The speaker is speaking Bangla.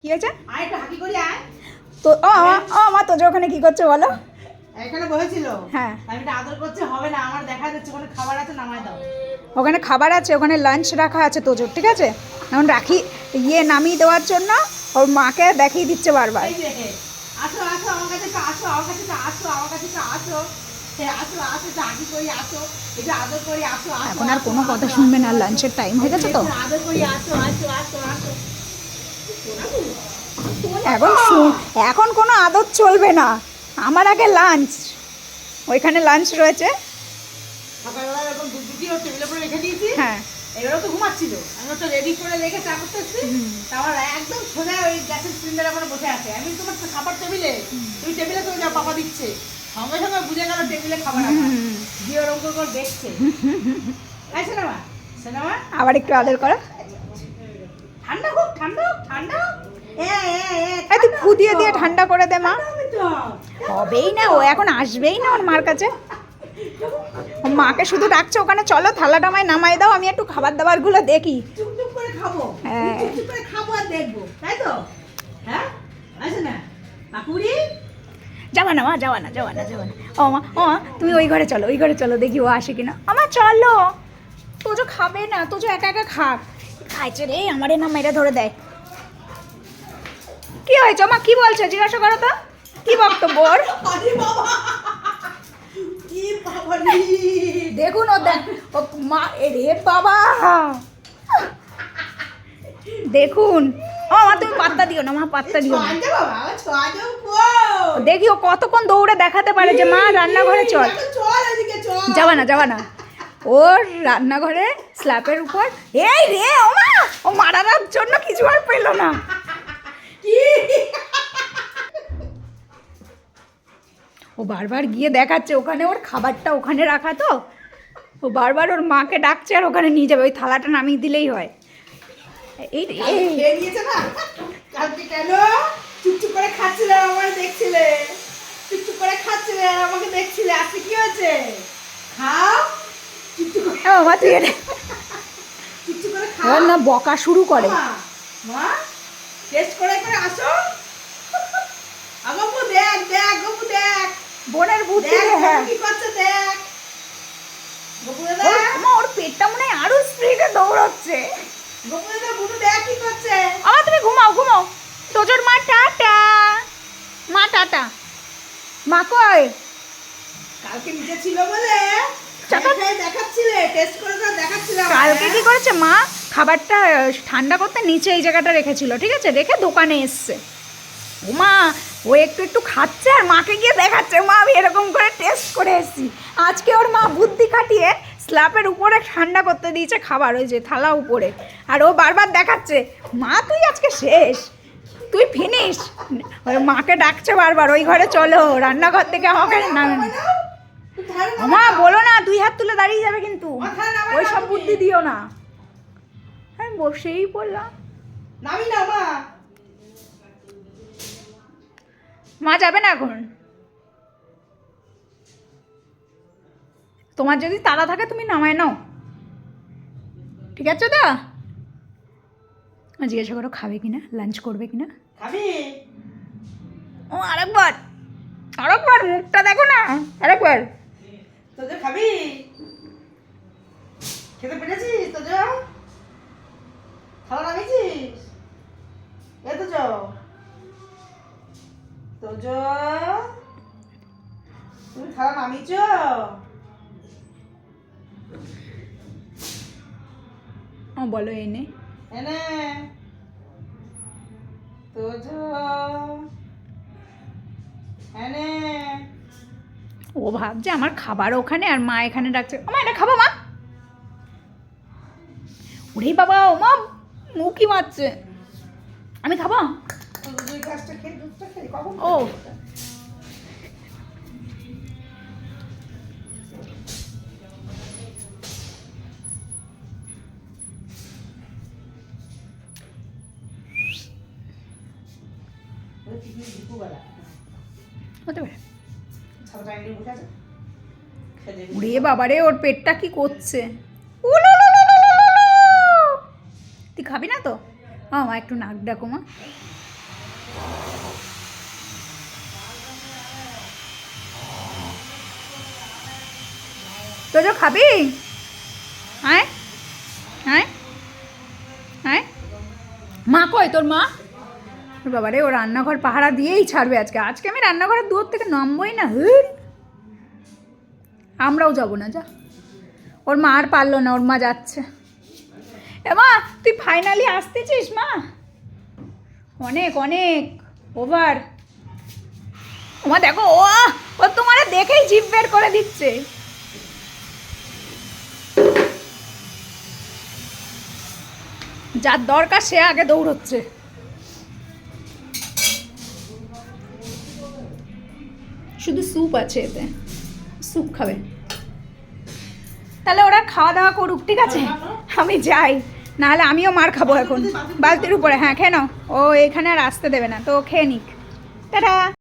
কি হয়েছে? আয় একটু হাঁকি করি আয়। তো মা তো ওখানে কি করছে বলো? এখানে বসেছিল। হ্যাঁ, আমি এটা আদর করছি, হবে না, আমার দেখা যাচ্ছে ওখানে খাবার আছে, নামায় দাও। ওখানে খাবার আছে, ওখানে লাঞ্চ রাখা আছে তোজোর, ঠিক আছে? এখন রাখি নামিয়ে দেওয়ার জন্য ওর মাকে দেখিয়ে দিচ্ছে বারবার। এই যে আসো আসো আমার কাছে একটু আসো, আমার কাছে একটু আসো, আমার কাছে একটু আসো, আসো আসো, একটু হাঁকি করি আসো, একটু আদর করি আসো। এখন আর কোনো কথা শুনবে না, লাঞ্চের টাইম হয়ে গেছে তো। আদর করি আসো আসো আসো আসো। এখন কোনো আদর চলবে না, আমার আগে লাঞ্চ। ওইখানে লাঞ্চ রয়েছে। সকালবেলা এরকম দুধ দিয়ে টেবিলের উপরে রেখে দিয়েছি। হ্যাঁ, এবারও তো ঘুমাচ্ছিল, আমি ওটা রেডি করে রেখে চা করতেছি। আমার একদম সোজা ওই গ্যাসের সিলিন্ডার ওখানে বসে আছে। আমি তোমার খাবার টেবিলে, তুই টেবিলে চলে যাও, পাপা দিচ্ছে। সঙ্গে সঙ্গে বুঝে গেল টেবিলে খাবার আছে, দিয়ে ওরকম করে দেখছে। সিনেমা সিনেমা আবার একটু আদর করো। ঠান্ডা হোক, ঠান্ডা হোক, ঠান্ডা হোক। তুই ফু দিয়ে দিয়ে ঠান্ডা করে দে মা। হবেই না, ও এখন আসবেই না ওর মার কাছে। মাকে শুধু ডাকছে ওখানে, চলো থালাটা আমায় নামাই দাও, আমি একটু খাবার দাবার গুলো দেখি। চুপচুপ করে খাবো, চুপচুপ করে খাবো আর দেখবো, তাই তো? হ্যাঁ আছে না কাকুরি? যাবা না মা, যাওয়া না। ও মা তুমি ওই ঘরে চলো, দেখি ও আসে কিনা। আমার চলো, তোজো খাবে না, তোজো একা একা খাক। খাইছে রে, আমারে না মেরে ধরে দেয়। কি হয়েছে মা, কি বলছে জিজ্ঞাসা করো তো, কি বক্তব্য ওর? দেখুন ও মা, রে বাবা দেখুন। মা তুমি পাত্তা দিও না, মা পাত্তা দিও না। দেখি ও কতক্ষণ দৌড়ে দেখাতে পারে যে মা রান্নাঘরে চল। যাওয়া না ওর রান্নাঘরে স্ল্যাপের উপর। এই রে ও মারার জন্য কিছু আর পেল না। ও বারবার গিয়ে দেখাচ্ছে ওখানে ওর খাবারটা ওখানে রাখা, তো ও বারবার ওর মাকে ডাকছে আর ওখানে নিয়ে যাবে, ওই থালাটা নামিয়ে দিলেই হয়। এই খেয়ে নিয়েছে না কালকে, কেন চুপচুপ করে খাচ্ছিলে আমাকে দেখছিলে, চুপচুপ করে খাচ্ছিলে আর আমাকে দেখছিলে, আজকে কি হয়েছে? খাও চুপচুপ করে। মা তুই এটা চুপচুপ করে খাও না, বকা শুরু করে। মা টেস্ট করে করে আসো। আগপু দেখ দেখ, গপু দেখ, বোনের বুদ্ধি। হ্যাঁ কি করছে দেখ, গপু দাদা। ওর পেটটা মনে হয় আরো স্পিডে দৌড়াচ্ছে। গপু দাদা বুনু দেখ কি করছে। তুমি ঘুমাও। তোজোর মা টাটা, মা কই? কালকে নিচে ছিল বলে দেখাচ্ছিলে, টেস্ট করে দেখাচ্ছিল। কালকে কি করেছে মা, খাবারটা ঠান্ডা করতে নিচে এই জায়গাটা রেখেছিল, ঠিক আছে, রেখে দোকানে এসছে। ও মা, ও একটু খাচ্ছে আর মাকে গিয়ে দেখাচ্ছে, মা আমি এরকম করে টেস্ট করে এসেছি। আজকে ওর মা বুদ্ধি খাটিয়ে স্ল্যাপের উপরে ঠান্ডা করতে দিয়েছে খাবার, ওই যে থালা উপরে, আর ও বারবার দেখাচ্ছে মা তুই আজকে শেষ, তুই ফিনিশ। ওই মাকে ডাকছে বারবার, ওই ঘরে চলো, রান্নাঘর থেকে আমাকে নামে। মা বলো না, 2 হাত তুলে দাঁড়িয়ে যাবে কিন্তু, ওই সব বুদ্ধি দিও না। আমি বসেই পড়লাম। নামি না মা যাবে না এখন। তোমার যদি তাড়া থাকে তুমি নামায় নাও, ঠিক আছে তো? জিজ্ঞাসা করো খাবে কিনা, লাঞ্চ করবে কিনা। খাবি? ও আরেকবার মুখটা দেখো না, আরেকবার। তোদের খাবি? খেতে পেরেছিস? তোদের খাওয়া নামিয়েছিস? এ তোজো তুমি খাওয়া নামিয়েছ? বলো এনে এনে তোজো এনে। ও ভাবছে আমার খাবার ওখানে আর মা এখানে ডাকছে। মা এটা খাবো মা। ওরে বাবা, ও মা মুখই মারছে। আমি খাবো। দুই কাজটা খেয়ে দুধটা খেয়ে কখন? ও হতে পারে। ওরে বাবারে, ওর পেটটা কি করছে। তুই খাবি না তো? মা একটু নাক ডাকো মা। তোজো খাবি? হ্যাঁ হ্যাঁ হ্যাঁ, মা কই তোর মা? বাবা রে, ও রান্নাঘর পাহারা দিয়েই ছাড়বে আজকে। আজকে আমি রান্নাঘরের দূর থেকে নামবই না। আমরাও যাব না, যা। ওর মা আর পারলো না, ওর মা যাচ্ছে। এ মা, তুই ফাইনালি আসতেছিস মা? অনেক অনেক ওভার। ওমা দেখো, ও তোমার দেখেই জিভ বের করে দিচ্ছে। যার দরকার সে আগে দৌড়চ্ছে। শুধু স্যুপ আছে এতে, স্যুপ খাবে। তাহলে ওরা খাওয়া দাওয়া করুক, ঠিক আছে? আমি যাই, নাহলে আমিও মার খাবো এখন বালতির উপরে। হ্যাঁ, খেয়ে নাও। ও এখানে আর আসতে দেবে না, তো খেয়ে নিক। টাটা।